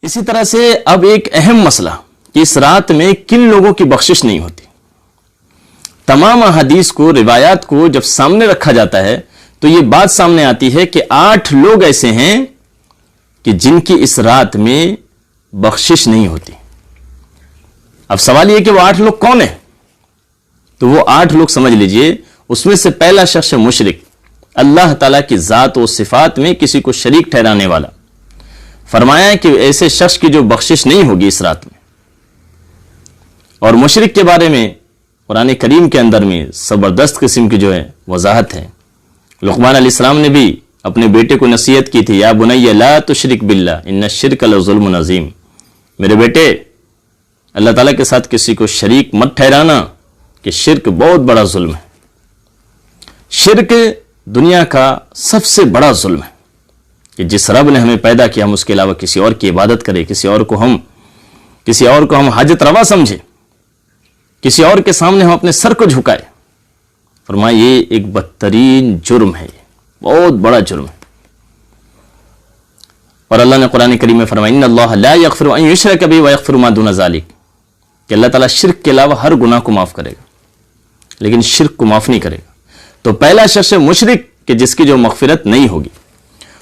اسی طرح سے اب ایک اہم مسئلہ کہ اس رات میں کن لوگوں کی بخشش نہیں ہوتی. تمام احادیث کو، روایات کو جب سامنے رکھا جاتا ہے تو یہ بات سامنے آتی ہے کہ 8 لوگ ایسے ہیں کہ جن کی اس رات میں بخشش نہیں ہوتی. اب سوال یہ کہ وہ 8 لوگ کون ہیں؟ تو وہ 8 لوگ سمجھ لیجئے، اس میں سے پہلا شخص مشرک، اللہ تعالیٰ کی ذات و صفات میں کسی کو شریک ٹھہرانے والا. فرمایا ہے کہ ایسے شخص کی جو بخشش نہیں ہوگی اس رات میں. اور مشرک کے بارے میں قرآن کریم کے اندر میں زبردست قسم کی جو ہے وضاحت ہے. لقمان علیہ السلام نے بھی اپنے بیٹے کو نصیحت کی تھی، یا بنی لا تشرک باللہ ان الشرک لظلم عظیم. میرے بیٹے، اللہ تعالیٰ کے ساتھ کسی کو شریک مت ٹھہرانا کہ شرک بہت بڑا ظلم ہے. شرک دنیا کا سب سے بڑا ظلم ہے کہ جس رب نے ہمیں پیدا کیا ہم اس کے علاوہ کسی اور کی عبادت کریں، کسی اور کو ہم حاجت روا سمجھے، کسی اور کے سامنے ہم اپنے سر کو جھکائے. فرمایا یہ ایک بدترین جرم ہے، بہت بڑا جرم ہے. اور اللہ نے قرآن کریم میں فرمایا ان اللہ لا یغفر ان یشرک بہ ویغفر ما دون ذلک، کہ اللہ تعالیٰ شرک کے علاوہ ہر گناہ کو معاف کرے گا لیکن شرک کو معاف نہیں کرے گا. تو پہلا شخص ہے مشرک کہ جس کی جو مغفرت نہیں ہوگی.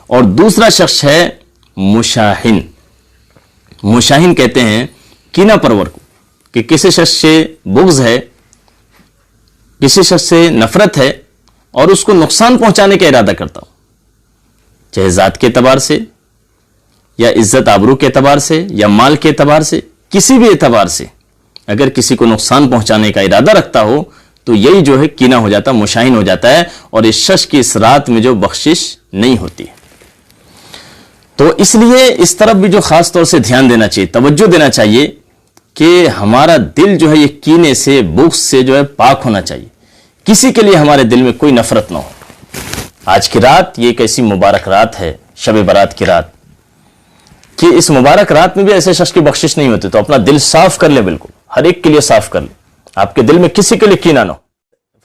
اور دوسرا شخص ہے مشاہن. مشاہن کہتے ہیں کینہ پرور کو، کہ کسی شخص سے بغض ہے، کسی شخص سے نفرت ہے اور اس کو نقصان پہنچانے کا ارادہ کرتا ہو، چاہے ذات کے اعتبار سے یا عزت آبرو کے اعتبار سے یا مال کے اعتبار سے، کسی بھی اعتبار سے اگر کسی کو نقصان پہنچانے کا ارادہ رکھتا ہو تو یہی جو ہے کینہ ہو جاتا ہے، مشاہن ہو جاتا ہے. اور اس شخص کی اس رات میں جو بخشش نہیں ہوتی ہے. تو اس لیے اس طرف بھی جو خاص طور سے دھیان دینا چاہیے، توجہ دینا چاہیے کہ ہمارا دل جو ہے یہ کینے سے، بغض سے جو ہے پاک ہونا چاہیے. کسی کے لیے ہمارے دل میں کوئی نفرت نہ ہو. آج کی رات یہ ایک ایسی مبارک رات ہے، شب برات کی رات، کہ اس مبارک رات میں بھی ایسے شخص کی بخشش نہیں ہوتی. تو اپنا دل صاف کر لیں، بالکل ہر ایک کے لیے صاف کر لیں، آپ کے دل میں کسی کے لیے کینہ نہ ہو.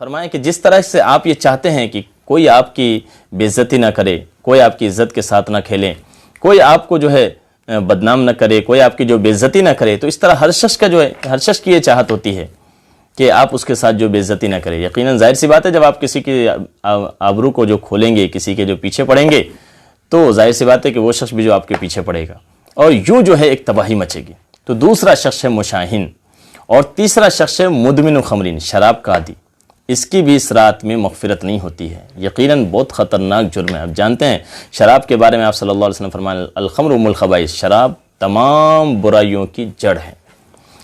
فرمایا کہ جس طرح سے آپ یہ چاہتے ہیں کہ کوئی آپ کی بے عزتی نہ کرے، کوئی آپ کی عزت کے ساتھ نہ کھیلیں، کوئی آپ کو جو ہے بدنام نہ کرے، کوئی آپ کی جو بے عزتی نہ کرے، تو اس طرح ہر شخص کی یہ چاہت ہوتی ہے کہ آپ اس کے ساتھ جو بے عزتی نہ کرے. یقیناً ظاہر سی بات ہے جب آپ کسی کی آبرو کو جو کھولیں گے، کسی کے جو پیچھے پڑیں گے، تو ظاہر سی بات ہے کہ وہ شخص بھی جو آپ کے پیچھے پڑے گا اور یوں جو ہے ایک تباہی مچے گی. تو دوسرا شخص ہے مشاہن. اور تیسرا شخص ہے مدمن خمرین، شراب کا عادی. اس کی بھی اس رات میں مغفرت نہیں ہوتی ہے. یقیناً بہت خطرناک جرم ہے. آپ جانتے ہیں شراب کے بارے میں آپ صلی اللہ علیہ وسلم فرمایا الخمر ام الخبائث، شراب تمام برائیوں کی جڑ ہے.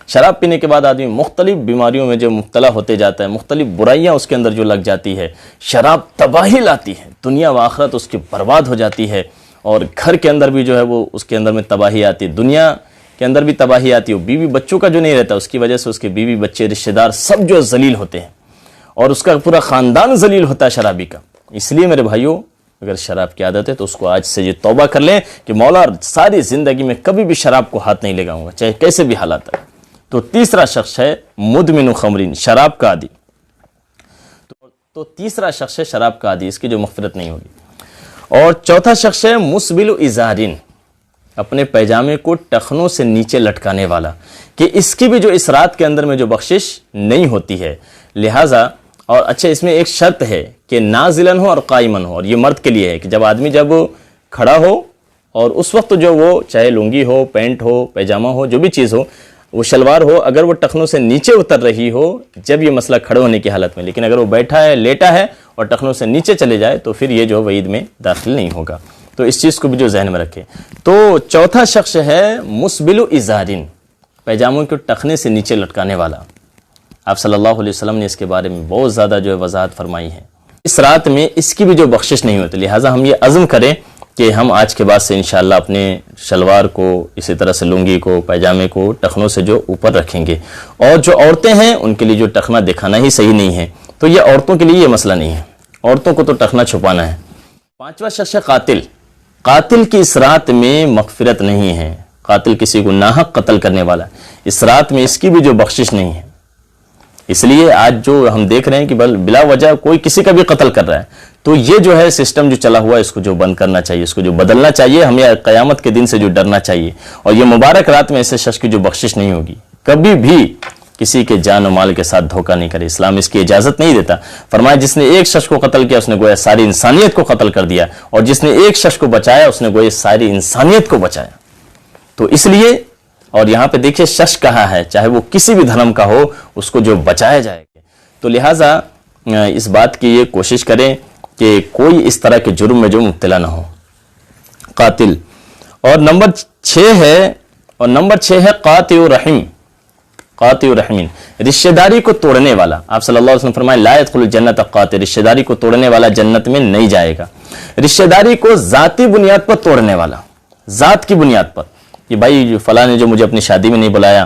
شراب پینے کے بعد آدمی مختلف بیماریوں میں جو مبتلا ہوتے جاتا ہے، مختلف برائیاں اس کے اندر جو لگ جاتی ہے. شراب تباہی لاتی ہے، دنیا و آخرت اس کی برباد ہو جاتی ہے. اور گھر کے اندر بھی جو ہے وہ اس کے اندر میں تباہی آتی ہے، دنیا کے اندر بھی تباہی آتی ہے. بیوی بچوں کا جو نہیں رہتا، اس کی وجہ سے اس کے بیوی بچے رشتہ دار سب جو ذلیل ہوتے ہیں اور اس کا پورا خاندان ذلیل ہوتا ہے شرابی کا. اس لیے میرے بھائیوں، اگر شراب کی عادت ہے تو اس کو آج سے یہ توبہ کر لیں کہ مولا ساری زندگی میں کبھی بھی شراب کو ہاتھ نہیں لگاؤں گا، چاہے کیسے بھی حالات ہے. تو تیسرا شخص ہے مدمن خمرین، شراب کا عادی. تو تیسرا شخص ہے شراب کا عادی، اس کی جو مغفرت نہیں ہوگی. اور چوتھا شخص ہے مسبل ازارین، اپنے پیجامے کو ٹخنوں سے نیچے لٹکانے والا، کہ اس کی بھی جو اس رات کے اندر میں جو بخشش نہیں ہوتی ہے. لہٰذا اور اچھا اس میں ایک شرط ہے کہ نازلن ہو اور قائمن ہو. اور یہ مرد کے لیے ہے کہ جب آدمی جب کھڑا ہو اور اس وقت جو وہ چاہے لنگی ہو، پینٹ ہو، پیجامہ ہو، جو بھی چیز ہو، وہ شلوار ہو، اگر وہ ٹخنوں سے نیچے اتر رہی ہو جب یہ مسئلہ کھڑے ہونے کی حالت میں، لیکن اگر وہ بیٹھا ہے، لیٹا ہے اور ٹخنوں سے نیچے چلے جائے تو پھر یہ جو وعید میں داخل نہیں ہوگا. تو اس چیز کو بھی جو ذہن میں رکھے. تو چوتھا شخص ہے مسبل ازارین، پیجاموں کے ٹخنے سے نیچے لٹکانے والا. آپ صلی اللہ علیہ وسلم نے اس کے بارے میں بہت زیادہ جو ہے وضاحت فرمائی ہے. اس رات میں اس کی بھی جو بخشش نہیں ہوتی. لہٰذا ہم یہ عزم کریں کہ ہم آج کے بعد سے انشاءاللہ اپنے شلوار کو، اسی طرح سے لنگی کو، پیجامے کو ٹخنوں سے جو اوپر رکھیں گے. اور جو عورتیں ہیں ان کے لیے جو ٹخنا دکھانا ہی صحیح نہیں ہے، تو یہ عورتوں کے لیے یہ مسئلہ نہیں ہے، عورتوں کو تو ٹخنا چھپانا ہے. پانچواں شخص ہے قاتل. قاتل کی اس رات میں مغفرت نہیں ہے. قاتل کسی کو ناحق قتل کرنے والا، اس رات میں اس کی بھی جو بخشش نہیں ہے. اس لیے آج جو ہم دیکھ رہے ہیں کہ بلا وجہ کوئی کسی کا بھی قتل کر رہا ہے، تو یہ جو ہے سسٹم جو چلا ہوا ہے اس کو جو بند کرنا چاہیے، اس کو جو بدلنا چاہیے، ہمیں قیامت کے دن سے جو ڈرنا چاہیے، اور یہ مبارک رات میں ایسے شخص کی جو بخشش نہیں ہوگی، کبھی بھی کسی کے جان و مال کے ساتھ دھوکہ نہیں کرے، اسلام اس کی اجازت نہیں دیتا۔ فرمایا جس نے ایک شخص کو قتل کیا اس نے گویا ساری انسانیت کو قتل کر دیا، اور جس نے ایک شخص کو بچایا اس نے گویا ساری انسانیت کو بچایا۔ تو اس لیے، اور یہاں پہ دیکھیں شخص کہا ہے، چاہے وہ کسی بھی دھرم کا ہو، اس کو جو بچایا جائے گا۔ تو لہٰذا اس بات کی یہ کوشش کریں کہ کوئی اس طرح کے جرم میں جو مبتلا نہ ہو۔ قاتل، اور نمبر 6 ہے قاطع الرحم، قاطع الرحمین، رشتہ داری کو توڑنے والا۔ آپ صلی اللہ علیہ وسلم فرمائے لا يدخل الجنت قاطع، رشتہ داری کو توڑنے والا جنت میں نہیں جائے گا۔ رشتہ داری کو ذاتی بنیاد پر توڑنے والا، ذات کی بنیاد پر، کہ بھائی فلاں نے جو مجھے اپنی شادی میں نہیں بلایا،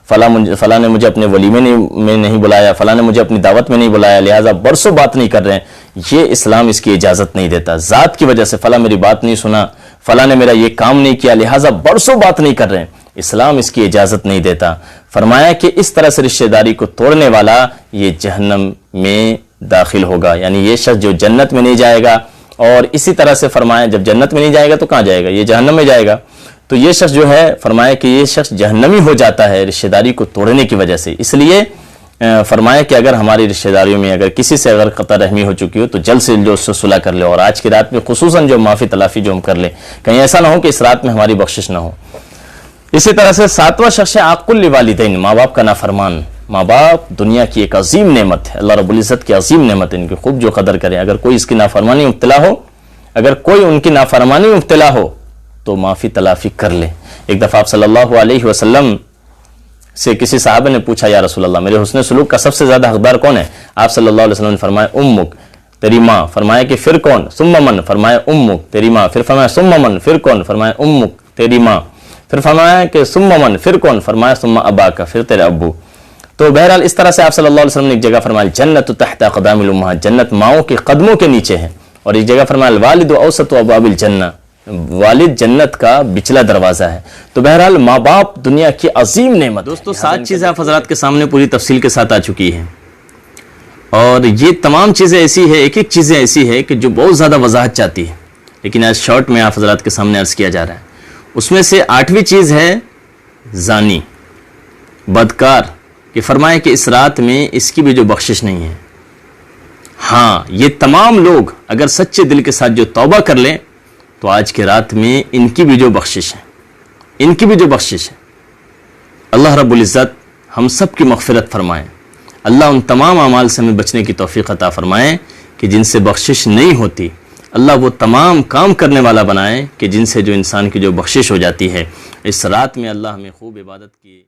فلاں نے مجھے اپنے ولیمے میں نہیں بلایا، فلاں نے مجھے اپنی دعوت میں نہیں بلایا، لہٰذا برسوں بات نہیں کر رہے ہیں، یہ اسلام اس کی اجازت نہیں دیتا۔ ذات کی وجہ سے فلاں میری بات نہیں سنا، فلاں نے میرا یہ کام نہیں کیا، لہٰذا برسوں بات نہیں کر رہے ہیں، اسلام اس کی اجازت نہیں دیتا۔ فرمایا کہ اس طرح سے رشتہ داری کو توڑنے والا یہ جہنم میں داخل ہوگا، یعنی یہ شخص جو جنت میں نہیں جائے گا۔ اور اسی طرح سے فرمایا جب جنت میں نہیں جائے گا تو کہاں جائے گا؟ یہ جہنم میں جائے گا۔ تو یہ شخص جو ہے، فرمایا کہ یہ شخص جہنمی ہو جاتا ہے رشتہ داری کو توڑنے کی وجہ سے۔ اس لیے فرمایا کہ اگر ہماری رشتہ داریوں میں اگر کسی سے اگر قطع رحمی ہو چکی ہو تو جلد سے جلد اس سے صلح کر لے، اور آج کی رات میں خصوصاً جو معافی تلافی جو ہم کر لیں، کہیں ایسا نہ ہو کہ اس رات میں ہماری بخشش نہ ہو۔ اسی طرح سے 7واں شخص ہے عاق لوالدین، ماں باپ کا نافرمان۔ ماں باپ دنیا کی ایک عظیم نعمت ہے، اللہ رب العزت کی عظیم نعمت ہے، ان کی خوب جو قدر کریں۔ اگر کوئی اس کی نافرمانی مبتلا ہو، اگر کوئی ان کی نافرمانی مبتلا ہو تو معافی تلافی کر لے۔ ایک دفعہ آپ صلی اللہ علیہ وسلم سے کسی صحابہ نے پوچھا یا رسول اللہ میرے حسن سلوک کا سب سے زیادہ حقدار کون ہے؟ آپ صلی اللہ علیہ وسلم نے فرمایا امک، تیری ماں۔ فرمایا کہ پھر کون؟ ثم من، فرمایا امک، تیری ماں۔ پھر فرمایا ثم من، پھر کون؟ فرمایا امک، تیری ماں۔ پھر فرمایا کہ ثم من، پھر کون؟ فرمایا ثم اباک، پھر تیرے ابو۔ تو بہرحال اس طرح سے آپ صلی اللہ علیہ وسلم نے ایک جگہ فرمایا جنت تحت اقدام الامہات، جنت ماؤں کے قدموں کے نیچے ہے۔ اور ایک جگہ فرمایا الوالد اوسط ابواب الجنہ، والد جنت کا بچلا دروازہ ہے۔ تو بہرحال ماں باپ دنیا کی عظیم نعمت۔ دوستو 7 چیزیں آپ حضرات کے سامنے پوری تفصیل کے ساتھ آ چکی ہیں، اور یہ تمام چیزیں ایسی ہے، ایک ایک چیزیں ایسی ہے کہ جو بہت زیادہ وضاحت چاہتی ہے، لیکن آج شارٹ میں آپ حضرات کے سامنے عرض کیا جا رہا ہے۔ اس میں سے 8ویں چیز ہے زانی، بدکار، کہ فرمائے کہ اس رات میں اس کی بھی جو بخشش نہیں ہے۔ ہاں، یہ تمام لوگ اگر سچے دل کے ساتھ جو توبہ کر لیں تو آج کے رات میں ان کی بھی جو بخشش ہے، ان کی بھی جو بخشش ہے۔ اللہ رب العزت ہم سب کی مغفرت فرمائیں، اللہ ان تمام اعمال سے ہمیں بچنے کی توفیق عطا فرمائیں کہ جن سے بخشش نہیں ہوتی، اللہ وہ تمام کام کرنے والا بنائے کہ جن سے جو انسان کی جو بخشش ہو جاتی ہے۔ اس رات میں اللہ ہمیں خوب عبادت کی